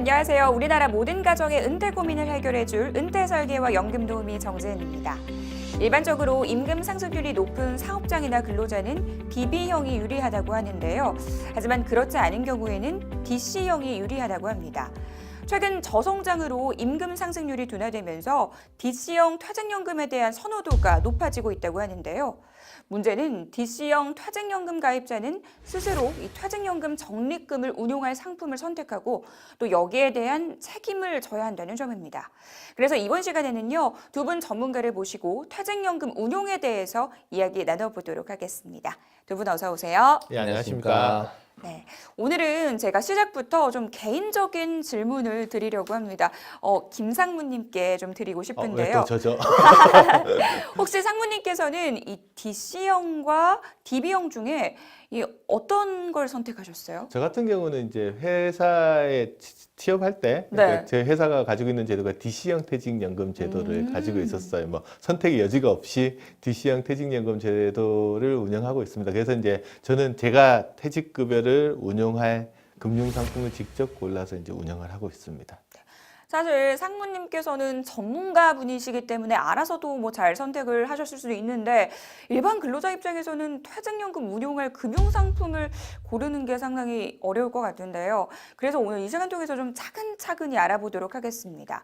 안녕하세요. 우리나라 모든 가정의 은퇴 고민을 해결해줄 은퇴설계와 연금도우미 정재은입니다. 일반적으로 임금 상승률이 높은 사업장이나 근로자는 DB형이 유리하다고 하는데요. 하지만 그렇지 않은 경우에는 DC형이 유리하다고 합니다. 최근 저성장으로 임금 상승률이 둔화되면서 DC형 퇴직연금에 대한 선호도가 높아지고 있다고 하는데요. 문제는 DC형 퇴직연금 가입자는 스스로 이 퇴직연금 적립금을 운용할 상품을 선택하고 또 여기에 대한 책임을 져야 한다는 점입니다. 그래서 이번 시간에는요, 두 분 전문가를 모시고 퇴직연금 운용에 대해서 이야기 나눠보도록 하겠습니다. 두 분 어서 오세요. 네, 안녕하십니까. 네, 오늘은 제가 시작부터 좀 개인적인 질문을 드리려고 합니다. 김상무님께 좀 드리고 싶은데요. 또 저죠? 혹시 상무님께서는 이 DC형과 DB형 중에 이 어떤 걸 선택하셨어요? 저 같은 경우는 이제 회사에 취업할 때, 네. 제 회사가 가지고 있는 제도가 DC형 퇴직연금 제도를 가지고 있었어요. 뭐 선택의 여지가 없이 DC형 퇴직연금 제도를 운영하고 있습니다. 그래서 이제 저는 제가 퇴직급여를 운용할 금융상품을 직접 골라서 이제 운영을 하고 있습니다. 사실 상무님께서는 전문가분이시기 때문에 알아서도 뭐 잘 선택을 하셨을 수도 있는데 일반 근로자 입장에서는 퇴직연금 운용할 금융상품을 고르는 게 상당히 어려울 것 같은데요. 그래서 오늘 이 시간 통해서 좀 차근차근히 알아보도록 하겠습니다.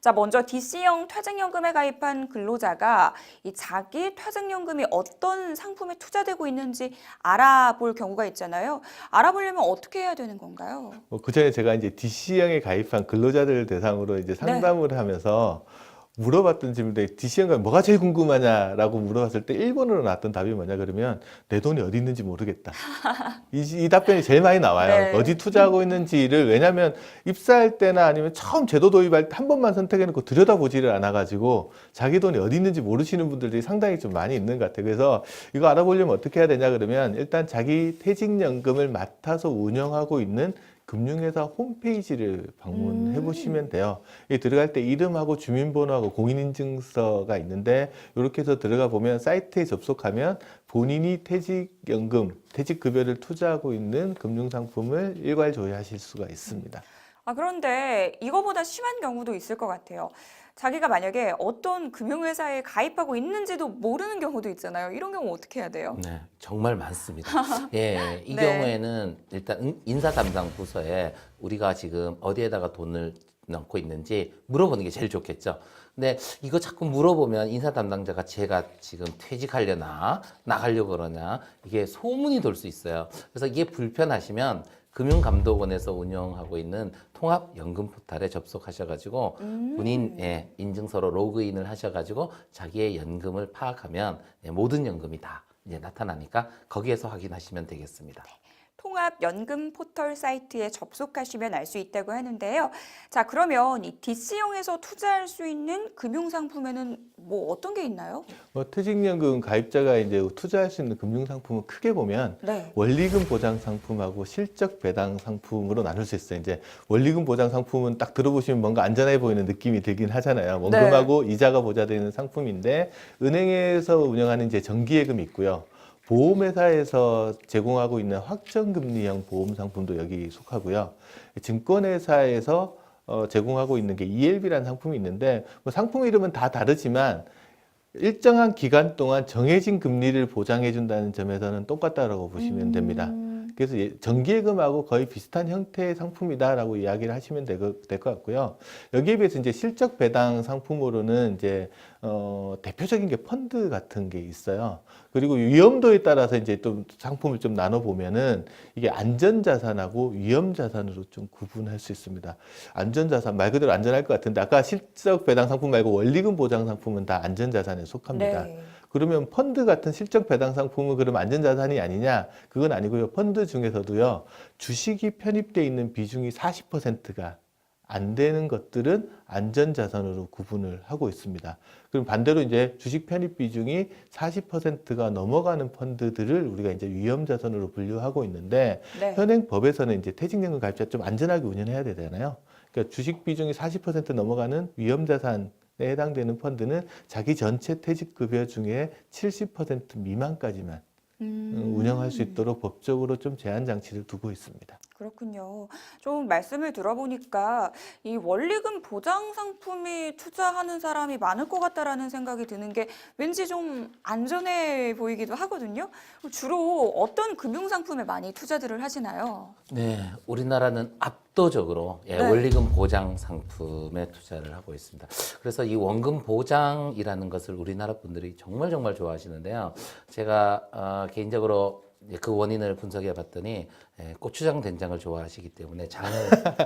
자, 먼저 DC형 퇴직연금에 가입한 근로자가 이 자기 퇴직연금이 어떤 상품에 투자되고 있는지 알아볼 경우가 있잖아요. 알아보려면 어떻게 해야 되는 건가요? 그 전에 제가 이제 DC형에 가입한 근로자들 대상으로 이제 상담을 하면서 물어봤던 질문인데 DC형가 뭐가 제일 궁금하냐라고 물어봤을 때 1번으로 나왔던 답이 뭐냐 그러면 내 돈이 어디 있는지 모르겠다. 이 답변이 제일 많이 나와요. 네. 어디 투자하고 있는지를 왜냐하면 입사할 때나 아니면 처음 제도 도입할 때 한 번만 선택해놓고 들여다보지를 않아가지고 자기 돈이 어디 있는지 모르시는 분들이 상당히 좀 많이 있는 것 같아요. 그래서 이거 알아보려면 어떻게 해야 되냐 그러면 일단 자기 퇴직연금을 맡아서 운영하고 있는 금융회사 홈페이지를 방문해 보시면 돼요. 이 들어갈 때 이름하고 주민번호하고 공인인증서가 있는데 이렇게 해서 들어가 보면 사이트에 접속하면 본인이 퇴직연금, 퇴직급여를 투자하고 있는 금융상품을 일괄조회하실 수가 있습니다. 그런데 이거보다 심한 경우도 있을 것 같아요. 자기가 만약에 어떤 금융회사에 가입하고 있는지도 모르는 경우도 있잖아요. 이런 경우 어떻게 해야 돼요? 네, 정말 많습니다. 예, 이 네. 경우에는 일단 인사 담당 부서에 우리가 지금 어디에다가 돈을 넣고 있는지 물어보는 게 제일 좋겠죠. 근데 이거 자꾸 물어보면 인사 담당자가 제가 지금 퇴직하려나 나가려고 그러냐 이게 소문이 돌 수 있어요. 그래서 이게 불편하시면 금융감독원에서 운영하고 있는 통합연금 포탈에 접속하셔가지고 본인 인증서로 로그인을 하셔가지고 자기의 연금을 파악하면 모든 연금이 다 이제 나타나니까 거기에서 확인하시면 되겠습니다. 통합연금 포털 사이트에 접속하시면 알 수 있다고 하는데요. 자, 그러면 이 DC형에서 투자할 수 있는 금융상품에는 뭐 어떤 게 있나요? 퇴직연금 가입자가 이제 투자할 수 있는 금융상품은 크게 보면 네. 원리금 보장 상품하고 실적 배당 상품으로 나눌 수 있어요. 이제 원리금 보장 상품은 딱 들어보시면 뭔가 안전해 보이는 느낌이 들긴 하잖아요. 원금하고 이자가 보장되는 상품인데 은행에서 운영하는 이제 정기예금이 있고요. 보험회사에서 제공하고 있는 확정금리형 보험 상품도 여기 속하고요. 증권회사에서 제공하고 있는 게 ELB라는 상품이 있는데 뭐 상품 이름은 다 다르지만 일정한 기간 동안 정해진 금리를 보장해 준다는 점에서는 똑같다라고 보시면 됩니다. 그래서 정기예금하고 거의 비슷한 형태의 상품이다라고 이야기를 하시면 될 것 같고요. 여기에 비해서 이제 실적 배당 상품으로는 이제 대표적인 게 펀드 같은 게 있어요. 그리고 위험도에 따라서 이제 또 상품을 좀 나눠 보면은 이게 안전자산하고 위험자산으로 좀 구분할 수 있습니다. 안전자산 말 그대로 안전할 것 같은데 아까 실적 배당 상품 말고 원리금 보장 상품은 다 안전자산에 속합니다. 네. 그러면 펀드 같은 실적 배당 상품은 그럼 안전자산이 아니냐? 그건 아니고요. 펀드 중에서도요. 주식이 편입되어 있는 비중이 40%가 안 되는 것들은 안전자산으로 구분을 하고 있습니다. 그럼 반대로 이제 주식 편입 비중이 40%가 넘어가는 펀드들을 우리가 이제 위험자산으로 분류하고 있는데 네. 현행 법에서는 이제 퇴직연금 가입자 좀 안전하게 운영해야 되잖아요. 그러니까 주식 비중이 40% 넘어가는 위험자산 해당되는 펀드는 자기 전체 퇴직급여 중에 70% 미만까지만 운영할 수 있도록 법적으로 좀 제한 장치를 두고 있습니다. 그렇군요. 좀 말씀을 들어보니까 이 원리금 보장 상품이 투자하는 사람이 많을 것 같다라는 생각이 드는 게 왠지 좀 안전해 보이기도 하거든요. 주로 어떤 금융 상품에 많이 투자들을 하시나요? 네, 우리나라는 압도적으로 네. 원리금 보장 상품에 투자를 하고 있습니다. 그래서 이 원금 보장이라는 것을 우리나라 분들이 정말 정말 좋아하시는데요. 제가 개인적으로 그 원인을 분석해 봤더니 고추장 된장을 좋아하시기 때문에 장을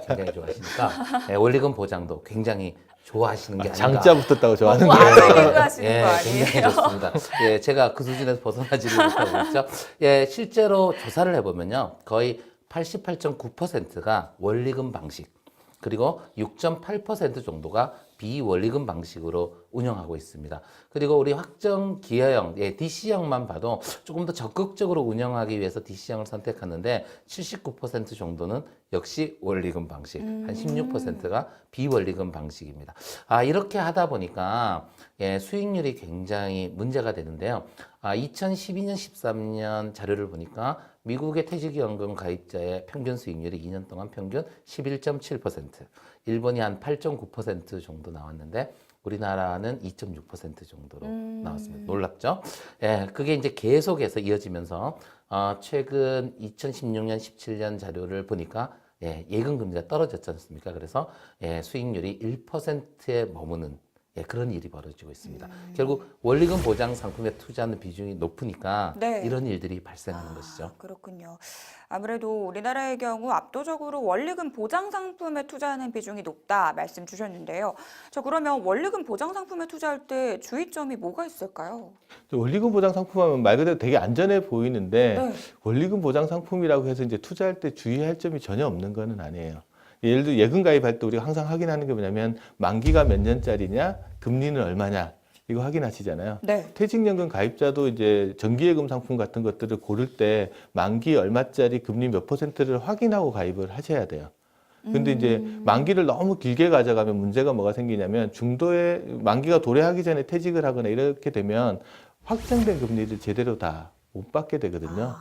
굉장히 좋아하시니까 원리금 보장도 굉장히 좋아하시는 게 아닌가. 장자 붙었다고 좋아하는 너무 거예요. 아재개그 하시는 예, 거 아니에요? 굉장히 좋습니다. 예, 제가 그 수준에서 벗어나지를 못하고 있죠. 예, 실제로 조사를 해보면요. 거의 88.9%가 원리금 방식, 그리고 6.8% 정도가 비원리금 방식으로 운영하고 있습니다. 그리고 우리 확정 기여형, DC형만 봐도 조금 더 적극적으로 운영하기 위해서 DC형을 선택하는데 79% 정도는 역시 원리금 방식, 한 16%가 비원리금 방식입니다. 이렇게 하다 보니까 수익률이 굉장히 문제가 되는데요. 2012년, 13년 자료를 보니까 미국의 퇴직연금 가입자의 평균 수익률이 2년 동안 평균 11.7%, 일본이 한 8.9% 정도 나왔는데 우리나라는 2.6% 정도로 나왔습니다. 놀랍죠? 예, 그게 이제 계속해서 이어지면서 최근 2016년, 17년 자료를 보니까 예금 금리가 떨어졌지 않습니까? 그래서 수익률이 1%에 머무는 그런 일이 벌어지고 있습니다. 결국 원리금 보장 상품에 투자하는 비중이 높으니까 네. 이런 일들이 발생하는 것이죠. 그렇군요. 아무래도 우리나라의 경우 압도적으로 원리금 보장 상품에 투자하는 비중이 높다 말씀 주셨는데요. 그러면 원리금 보장 상품에 투자할 때 주의점이 뭐가 있을까요? 원리금 보장 상품하면 말 그대로 되게 안전해 보이는데 네. 원리금 보장 상품이라고 해서 이제 투자할 때 주의할 점이 전혀 없는 거는 아니에요. 예를 들어 예금 가입할 때 우리가 항상 확인하는 게 뭐냐면 만기가 몇 년짜리냐, 금리는 얼마냐 이거 확인하시잖아요. 네. 퇴직연금 가입자도 이제 정기예금 상품 같은 것들을 고를 때 만기 얼마짜리 금리 몇 %를 확인하고 가입을 하셔야 돼요. 근데 이제 만기를 너무 길게 가져가면 문제가 뭐가 생기냐면 중도에 만기가 도래하기 전에 퇴직을 하거나 이렇게 되면 확정된 금리를 제대로 다 못 받게 되거든요.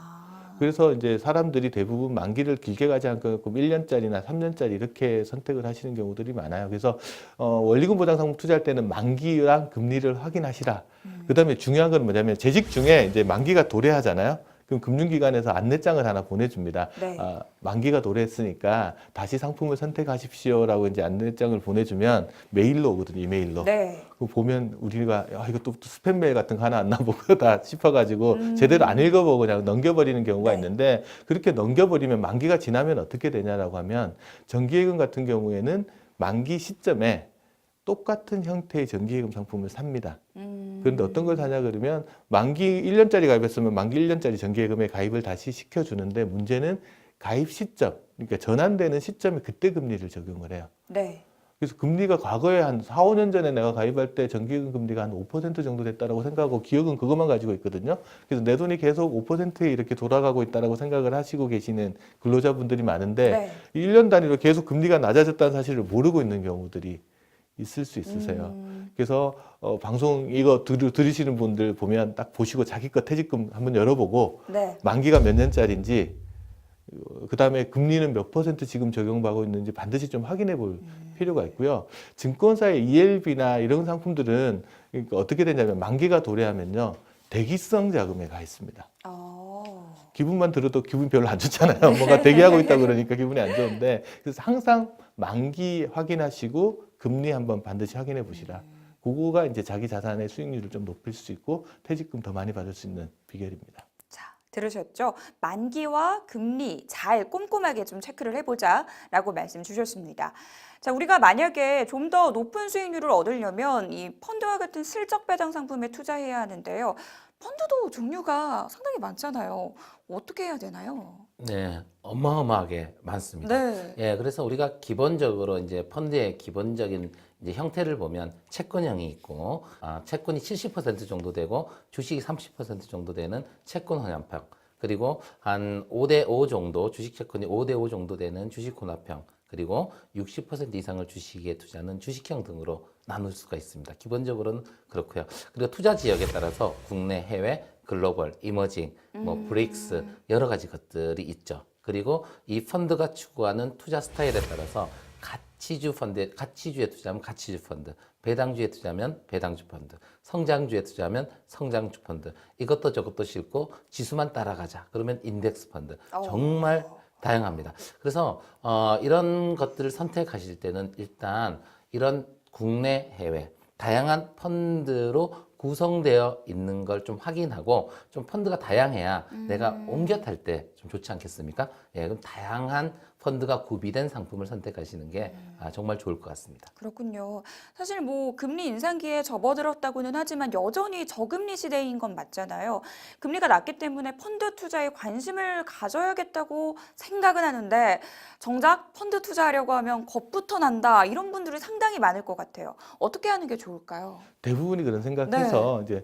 그래서 이제 사람들이 대부분 만기를 길게 가지 않고 1년짜리나 3년짜리 이렇게 선택을 하시는 경우들이 많아요. 그래서 원리금 보장 상품 투자할 때는 만기랑 금리를 확인하시라. 그다음에 중요한 건 뭐냐면 재직 중에 이제 만기가 도래하잖아요. 그럼 금융기관에서 안내장을 하나 보내줍니다. 네. 만기가 도래했으니까 다시 상품을 선택하십시오라고 이제 안내장을 보내주면 메일로 오거든요, 이메일로. 네. 그거 보면 우리가 이거 또 스팸 메일 같은 거 하나 안 나보고 다 싶어가지고 제대로 안 읽어보고 그냥 넘겨버리는 경우가 네. 있는데 그렇게 넘겨버리면 만기가 지나면 어떻게 되냐라고 하면 정기예금 같은 경우에는 만기 시점에 똑같은 형태의 정기예금 상품을 삽니다. 그런데 어떤 걸 사냐 그러면 만기 1년짜리 가입했으면 만기 1년짜리 정기예금에 가입을 다시 시켜주는데 문제는 가입 시점, 그러니까 전환되는 시점에 그때 금리를 적용을 해요. 네. 그래서 금리가 과거에 한 4, 5년 전에 내가 가입할 때 정기예금 금리가 한 5% 정도 됐다라고 생각하고 기억은 그것만 가지고 있거든요. 그래서 내 돈이 계속 5%에 이렇게 돌아가고 있다라고 생각을 하시고 계시는 근로자분들이 많은데 네. 1년 단위로 계속 금리가 낮아졌다는 사실을 모르고 있는 경우들이 있을 수 있으세요. 그래서 방송 이거 들으시는 분들 보면 딱 보시고 자기 거 퇴직금 한번 열어보고 네. 만기가 몇 년짜리인지 그다음에 금리는 몇 % 지금 적용받고 있는지 반드시 좀 확인해 볼 필요가 있고요. 증권사의 ELB나 이런 상품들은 그러니까 어떻게 되냐면 만기가 도래하면요. 대기성 자금에 가 있습니다. 기분만 들어도 기분이 별로 안 좋잖아요. 뭔가 대기하고 있다 그러니까 기분이 안 좋은데 그래서 항상 만기 확인하시고 금리 한번 반드시 확인해 보시라. 그거가 이제 자기 자산의 수익률을 좀 높일 수 있고 퇴직금 더 많이 받을 수 있는 비결입니다. 자, 들으셨죠? 만기와 금리 잘 꼼꼼하게 좀 체크를 해보자라고 말씀 주셨습니다. 자, 우리가 만약에 좀 더 높은 수익률을 얻으려면 이 펀드와 같은 슬쩍 배당 상품에 투자해야 하는데요. 펀드도 종류가 상당히 많잖아요. 어떻게 해야 되나요? 네, 어마어마하게 많습니다. 네. 그래서 우리가 기본적으로 이제 펀드의 기본적인 이제 형태를 보면 채권형이 있고, 채권이 70% 정도 되고, 주식이 30% 정도 되는 채권 혼합형, 그리고 한 5대5 정도, 주식 채권이 5대5 정도 되는 주식 혼합형, 그리고 60% 이상을 주식에 투자하는 주식형 등으로 나눌 수가 있습니다. 기본적으로는 그렇고요. 그리고 투자 지역에 따라서 국내, 해외, 글로벌, 이머징, 브릭스 여러 가지 것들이 있죠. 그리고 이 펀드가 추구하는 투자 스타일에 따라서 가치주 펀드, 가치주에 투자하면 가치주 펀드, 배당주에 투자하면 배당주 펀드, 성장주에 투자하면 성장주 펀드, 이것도 저것도 싫고 지수만 따라가자. 그러면 인덱스 펀드. 정말 다양합니다. 그래서 이런 것들을 선택하실 때는 일단 이런 국내, 해외 다양한 펀드로 구성되어 있는 걸 좀 확인하고 좀 펀드가 다양해야 내가 옮겨 탈 때 좀 좋지 않겠습니까? 예, 그럼 다양한 펀드가 구비된 상품을 선택하시는 게 정말 좋을 것 같습니다. 그렇군요. 사실 뭐 금리 인상기에 접어들었다고는 하지만 여전히 저금리 시대인 건 맞잖아요. 금리가 낮기 때문에 펀드 투자에 관심을 가져야겠다고 생각은 하는데 정작 펀드 투자하려고 하면 겁부터 난다 이런 분들이 상당히 많을 것 같아요. 어떻게 하는 게 좋을까요? 대부분이 그런 생각해서 이제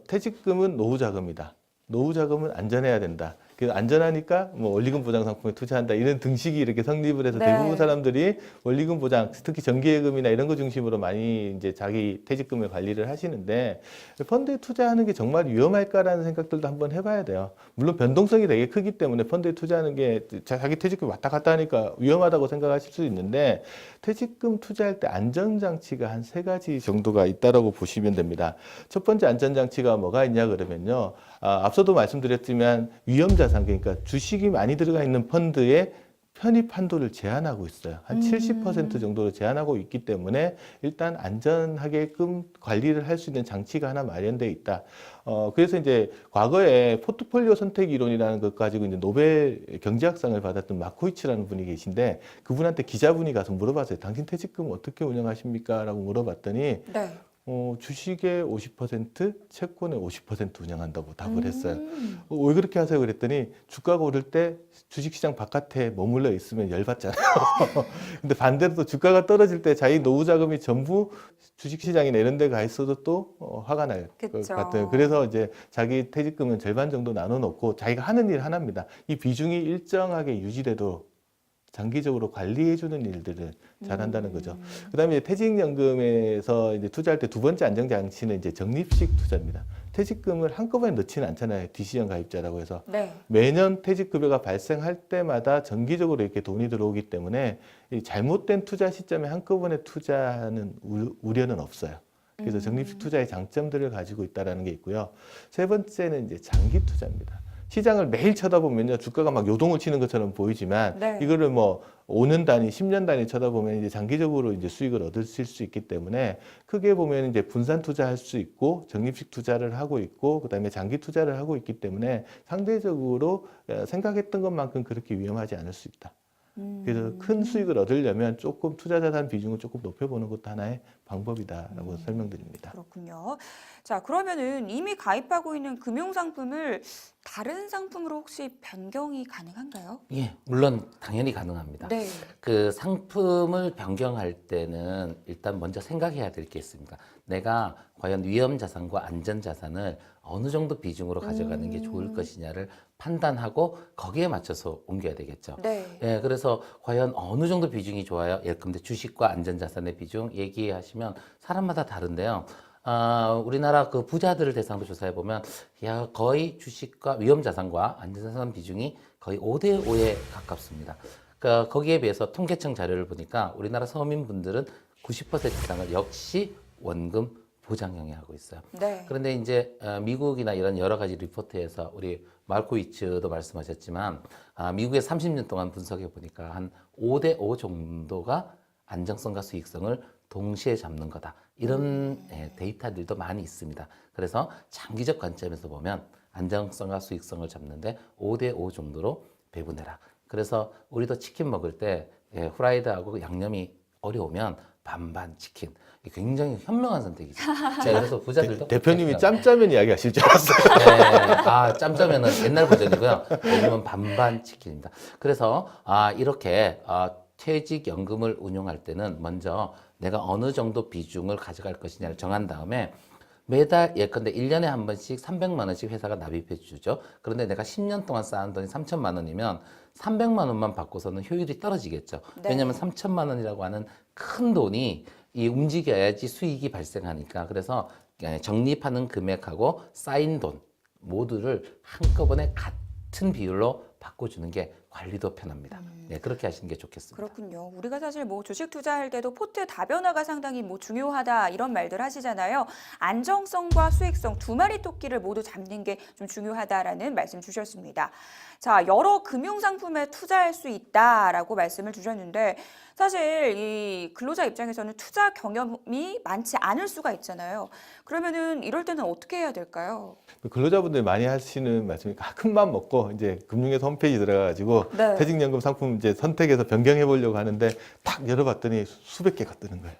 퇴직금은 노후 자금이다. 노후 자금은 안전해야 된다. 그 안전하니까 뭐 원리금 보장 상품에 투자한다 이런 등식이 이렇게 성립을 해서 네. 대부분 사람들이 원리금 보장, 특히 정기예금이나 이런 거 중심으로 많이 이제 자기 퇴직금을 관리를 하시는데 펀드에 투자하는 게 정말 위험할까라는 생각들도 한번 해봐야 돼요. 물론 변동성이 되게 크기 때문에 펀드에 투자하는 게 자기 퇴직금 왔다 갔다 하니까 위험하다고 생각하실 수 있는데 퇴직금 투자할 때 안전장치가 한 3가지 정도가 있다라고 보시면 됩니다. 첫 번째 안전장치가 뭐가 있냐 그러면요. 앞서도 말씀드렸지만 위험자산, 그러니까 주식이 많이 들어가 있는 펀드에 편입 한도를 제한하고 있어요. 한 70% 정도로 제한하고 있기 때문에 일단 안전하게끔 관리를 할 수 있는 장치가 하나 마련되어 있다. 그래서 이제 과거에 포트폴리오 선택 이론이라는 것 가지고 이제 노벨 경제학상을 받았던 마코이츠라는 분이 계신데 그분한테 기자분이 가서 물어봤어요. 당신 퇴직금 어떻게 운영하십니까? 라고 물어봤더니 네. 주식의 50%, 채권의 50% 운영한다고 답을 했어요. 왜 그렇게 하세요? 그랬더니 주가가 오를 때 주식시장 바깥에 머물러 있으면 열받잖아요. 근데 반대로 또 주가가 떨어질 때 자기 노후 자금이 전부 주식시장이나 이런 데 가 있어도 또 화가 날 것 그쵸. 같아요. 그래서 이제 자기 퇴직금은 절반 정도 나눠 놓고 자기가 하는 일 하나입니다. 이 비중이 일정하게 유지돼도 장기적으로 관리해주는 일들을 잘한다는 거죠. 그다음에 퇴직연금에서 이제 투자할 때 두 번째 안정장치는 이제 적립식 투자입니다. 퇴직금을 한꺼번에 넣지는 않잖아요. DC형 가입자라고 해서 네. 매년 퇴직급여가 발생할 때마다 정기적으로 이렇게 돈이 들어오기 때문에 이 잘못된 투자 시점에 한꺼번에 투자하는 우려는 없어요. 그래서 적립식 투자의 장점들을 가지고 있다는 게 있고요. 세 번째는 이제 장기 투자입니다. 시장을 매일 쳐다보면요, 주가가 막 요동을 치는 것처럼 보이지만, 네. 이거를 뭐 5년 단위, 10년 단위 쳐다보면 이제 장기적으로 이제 수익을 얻으실 수 있기 때문에 크게 보면 이제 분산 투자할 수 있고, 적립식 투자를 하고 있고, 그다음에 장기 투자를 하고 있기 때문에 상대적으로 생각했던 것만큼 그렇게 위험하지 않을 수 있다. 그래서 큰 수익을 얻으려면 조금 투자 자산 비중을 조금 높여보는 것도 하나의 방법이다라고 설명드립니다. 그렇군요. 자, 그러면은 이미 가입하고 있는 금융상품을 다른 상품으로 혹시 변경이 가능한가요? 예, 물론 당연히 가능합니다. 네. 그 상품을 변경할 때는 일단 먼저 생각해야 될 게 있습니다. 내가 과연 위험 자산과 안전 자산을 어느 정도 비중으로 가져가는 게 좋을 것이냐를 판단하고 거기에 맞춰서 옮겨야 되겠죠. 네. 예, 그래서 과연 어느 정도 비중이 좋아요? 예컨대 주식과 안전 자산의 비중 얘기하시면 사람마다 다른데요. 우리나라 그 부자들을 대상으로 조사해 보면 야 거의 주식과 위험 자산과 안전 자산 비중이 거의 5대 5에 가깝습니다. 그러니까 거기에 비해서 통계청 자료를 보니까 우리나라 서민분들은 90% 이상을 역시 원금 보장형에 하고 있어요. 네. 그런데 이제 미국이나 이런 여러 가지 리포트에서 우리 말코이츠도 말씀하셨지만 미국의 30년 동안 분석해 보니까 한 5대 5 정도가 안정성과 수익성을 동시에 잡는 거다. 이런 데이터들도 많이 있습니다. 그래서 장기적 관점에서 보면 안정성과 수익성을 잡는데 5대 5 정도로 배분해라. 그래서 우리도 치킨 먹을 때 후라이드하고 양념이 어려우면 반반 치킨. 굉장히 현명한 선택이죠. 제가 그래서 부자들도 대표님이 짬짜면 이야기 하실 줄 알았어요. 네, 짬짜면은 옛날 버전이고요. 요즘은 반반 치킨입니다. 그래서 이렇게 퇴직연금을 운용할 때는 먼저 내가 어느 정도 비중을 가져갈 것이냐를 정한 다음에 매달 예컨대 1년에 한 번씩 300만 원씩 회사가 납입해 주죠. 그런데 내가 10년 동안 쌓은 돈이 3천만 원이면 300만 원만 받고서는 효율이 떨어지겠죠. 네. 왜냐하면 3천만 원이라고 하는 큰 돈이 움직여야지 수익이 발생하니까. 그래서 적립하는 금액하고 쌓인 돈 모두를 한꺼번에 같은 비율로 바꿔주는 게 관리도 편합니다. 네, 그렇게 하시는 게 좋겠습니다. 그렇군요. 우리가 사실 뭐 주식 투자할 때도 포트 다변화가 상당히 뭐 중요하다 이런 말들 하시잖아요. 안정성과 수익성 두 마리 토끼를 모두 잡는 게 좀 중요하다라는 말씀 주셨습니다. 자, 여러 금융 상품에 투자할 수 있다라고 말씀을 주셨는데 사실 이 근로자 입장에서는 투자 경험이 많지 않을 수가 있잖아요. 그러면은 이럴 때는 어떻게 해야 될까요? 근로자분들이 많이 하시는 말씀이 큰 맘 먹고 이제 금융회사 홈페이지 들어가가지고 네. 퇴직연금 상품 이제 선택해서 변경해 보려고 하는데 딱 열어봤더니 수백 개가 뜨는 거예요.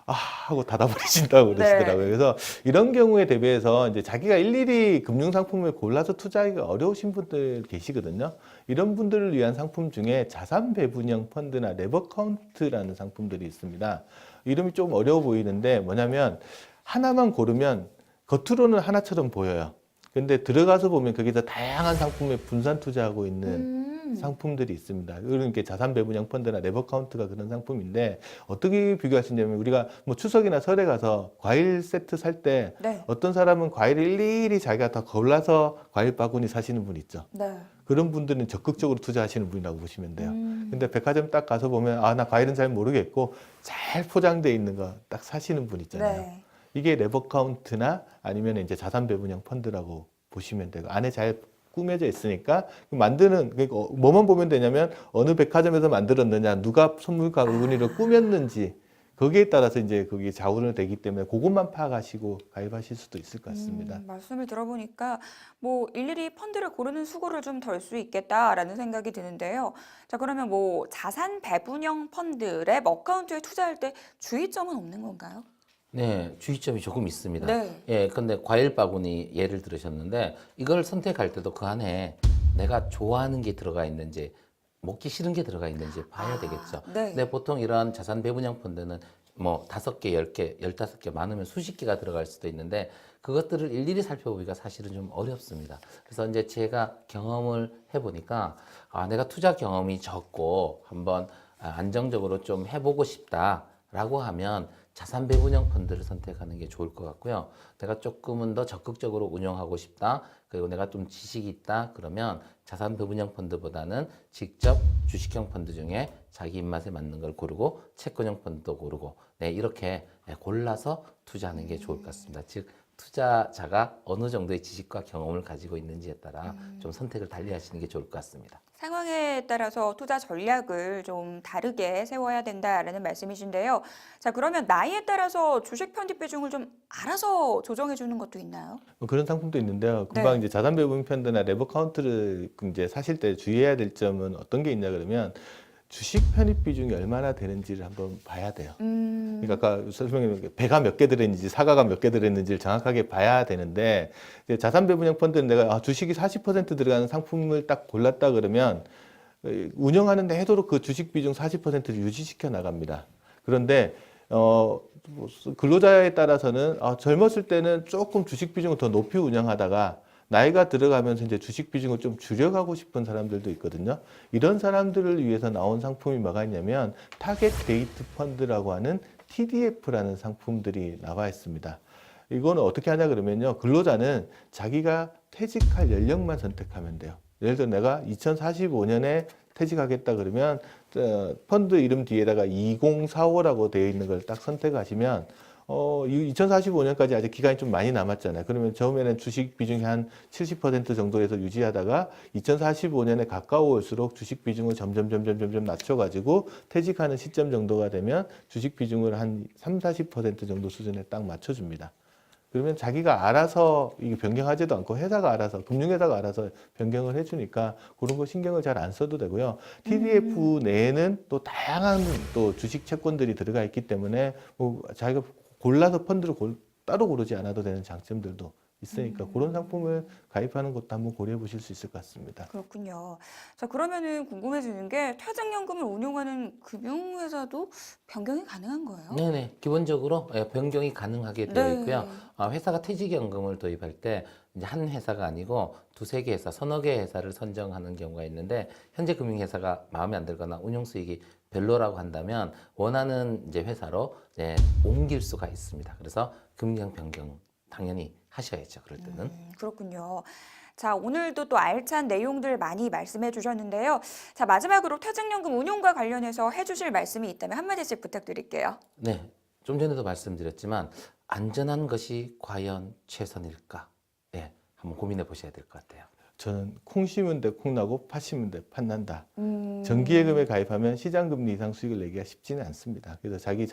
하고 닫아버리신다고 그러시더라고요. 네. 그래서 이런 경우에 대비해서 이제 자기가 일일이 금융 상품을 골라서 투자하기가 어려우신 분들 계시거든요. 이런 분들을 위한 상품 중에 자산 배분형 펀드나 레버카운트라는 상품들이 있습니다. 이름이 좀 어려워 보이는데 뭐냐면 하나만 고르면 겉으로는 하나처럼 보여요. 근데 들어가서 보면 거기서 다양한 상품에 분산 투자하고 있는 상품들이 있습니다. 그러니까 자산 배분형 펀드나 레버카운트가 그런 상품인데 어떻게 비교할 수 있냐면 우리가 뭐 추석이나 설에 가서 과일 세트 살 때 네. 어떤 사람은 과일을 일일이 자기가 다 골라서 과일 바구니 사시는 분 있죠. 네. 그런 분들은 적극적으로 투자하시는 분이라고 보시면 돼요. 근데 백화점 딱 가서 보면 나 과일은 잘 모르겠고 잘 포장돼 있는 거 딱 사시는 분 있잖아요. 네. 이게 레버카운트나 아니면 이제 자산 배분형 펀드라고 보시면 되고 안에 잘 꾸며져 있으니까 만드는 그러니까 뭐만 보면 되냐면 어느 백화점에서 만들었느냐 누가 선물 바구니를 꾸몄는지 거기에 따라서 이제 그게 좌우로 되기 때문에 그것만 파악하시고 가입하실 수도 있을 것 같습니다. 말씀을 들어보니까 뭐 일일이 펀드를 고르는 수고를 좀 덜 수 있겠다라는 생각이 드는데요. 자, 그러면 뭐 자산 배분형 펀드의 어카운트에 투자할 때 주의점은 없는 건가요? 네, 주의점이 조금 있습니다. 네. 예, 근데 과일 바구니 예를 들으셨는데 이걸 선택할 때도 그 안에 내가 좋아하는 게 들어가 있는지 먹기 싫은 게 들어가 있는지 봐야 되겠죠. 네. 근데 보통 이런 자산 배분형 펀드는 뭐 5개, 10개, 15개 많으면 수십 개가 들어갈 수도 있는데 그것들을 일일이 살펴보기가 사실은 좀 어렵습니다. 그래서 이제 제가 경험을 해보니까 내가 투자 경험이 적고 한번 안정적으로 좀 해보고 싶다라고 하면 자산 배분형 펀드를 선택하는 게 좋을 것 같고요. 내가 조금은 더 적극적으로 운영하고 싶다. 그리고 내가 좀 지식이 있다. 그러면 자산 배분형 펀드보다는 직접 주식형 펀드 중에 자기 입맛에 맞는 걸 고르고 채권형 펀드도 고르고 네, 이렇게 골라서 투자하는 게 좋을 것 같습니다. 즉 투자자가 어느 정도의 지식과 경험을 가지고 있는지에 따라 좀 선택을 달리 하시는 게 좋을 것 같습니다. 상황에 따라서 투자 전략을 좀 다르게 세워야 된다라는 말씀이신데요. 자, 그러면 나이에 따라서 주식 편입 비중을 좀 알아서 조정해 주는 것도 있나요? 뭐 그런 상품도 있는데요. 금방 네. 이제 자산 배분 펀드나 레버카운트를 이제 사실 때 주의해야 될 점은 어떤 게 있냐 그러면 주식 편입 비중이 얼마나 되는지를 한번 봐야 돼요. 그러니까 아까 설명해 배가 몇 개 들었는지 사과가 몇 개 들었는지를 정확하게 봐야 되는데 이제 자산 배분형 펀드는 내가 주식이 40% 들어가는 상품을 딱 골랐다 그러면 운영하는데 해도록 그 주식 비중 40%를 유지시켜 나갑니다. 그런데 근로자에 따라서는 젊었을 때는 조금 주식 비중을 더 높이 운영하다가 나이가 들어가면서 이제 주식 비중을 좀 줄여가고 싶은 사람들도 있거든요. 이런 사람들을 위해서 나온 상품이 뭐가 있냐면 타겟 데이트 펀드라고 하는 TDF라는 상품들이 나와 있습니다. 이거는 어떻게 하냐 그러면요. 근로자는 자기가 퇴직할 연령만 선택하면 돼요. 예를 들어 내가 2045년에 퇴직하겠다 그러면 펀드 이름 뒤에다가 2045라고 되어 있는 걸 딱 선택하시면 2045년까지 아직 기간이 좀 많이 남았잖아요. 그러면 처음에는 주식 비중이 한 70% 정도에서 유지하다가 2045년에 가까워올수록 주식 비중을 점점 낮춰가지고 퇴직하는 시점 정도가 되면 주식 비중을 한 30-40% 정도 수준에 딱 맞춰줍니다. 그러면 자기가 알아서 이게 변경하지도 않고 회사가 알아서 금융회사가 알아서 변경을 해주니까 그런 거 신경을 잘 안 써도 되고요. TDF 내에는 또 다양한 또 주식 채권들이 들어가 있기 때문에 뭐 자기가 골라서 펀드를 따로 고르지 않아도 되는 장점들도 있으니까 그런 상품을 가입하는 것도 한번 고려해 보실 수 있을 것 같습니다. 그렇군요. 자, 그러면은 궁금해지는 게 퇴직연금을 운용하는 금융회사도 변경이 가능한 거예요? 네네. 기본적으로 변경이 가능하게 되어 네. 있고요. 회사가 퇴직연금을 도입할 때 이제 한 회사가 아니고 두세 개 회사, 서너 개 회사를 선정하는 경우가 있는데 현재 금융회사가 마음에 안 들거나 운용 수익이 별로라고 한다면 원하는 이제 회사로 이제 옮길 수가 있습니다. 그래서 금융 변경 당연히 하셔야죠. 그럴 때는. 그렇군요. 자, 오늘도 또 알찬 내용들 많이 말씀해 주셨는데요. 자, 마지막으로 퇴직연금 운용과 관련해서 해주실 말씀이 있다면 한마디씩 부탁드릴게요. 네, 좀 전에도 말씀드렸지만 안전한 것이 과연 최선일까? 네, 한번 고민해 보셔야 될 것 같아요. 저는 콩 심은 데 콩 나고 팥 심은 데 팥 난다. 정기예금에 가입하면 시장금리 이상 수익을 내기가 쉽지는 않습니다. 그래서 자기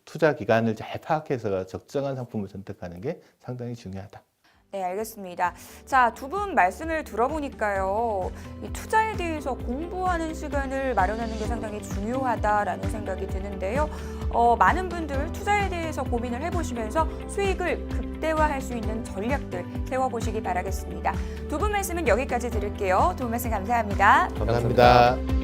투자 기간을 잘 파악해서 적정한 상품을 선택하는 게 상당히 중요하다. 네, 알겠습니다. 자, 두 분 말씀을 들어보니까요. 이 투자에 대해서 공부하는 시간을 마련하는 게 상당히 중요하다라는 생각이 드는데요. 많은 분들 투자에 대해서 고민을 해보시면서 수익을 극대화할 수 있는 전략들 세워보시기 바라겠습니다. 두 분 말씀은 여기까지 드릴게요. 두 분 말씀 감사합니다. 감사합니다.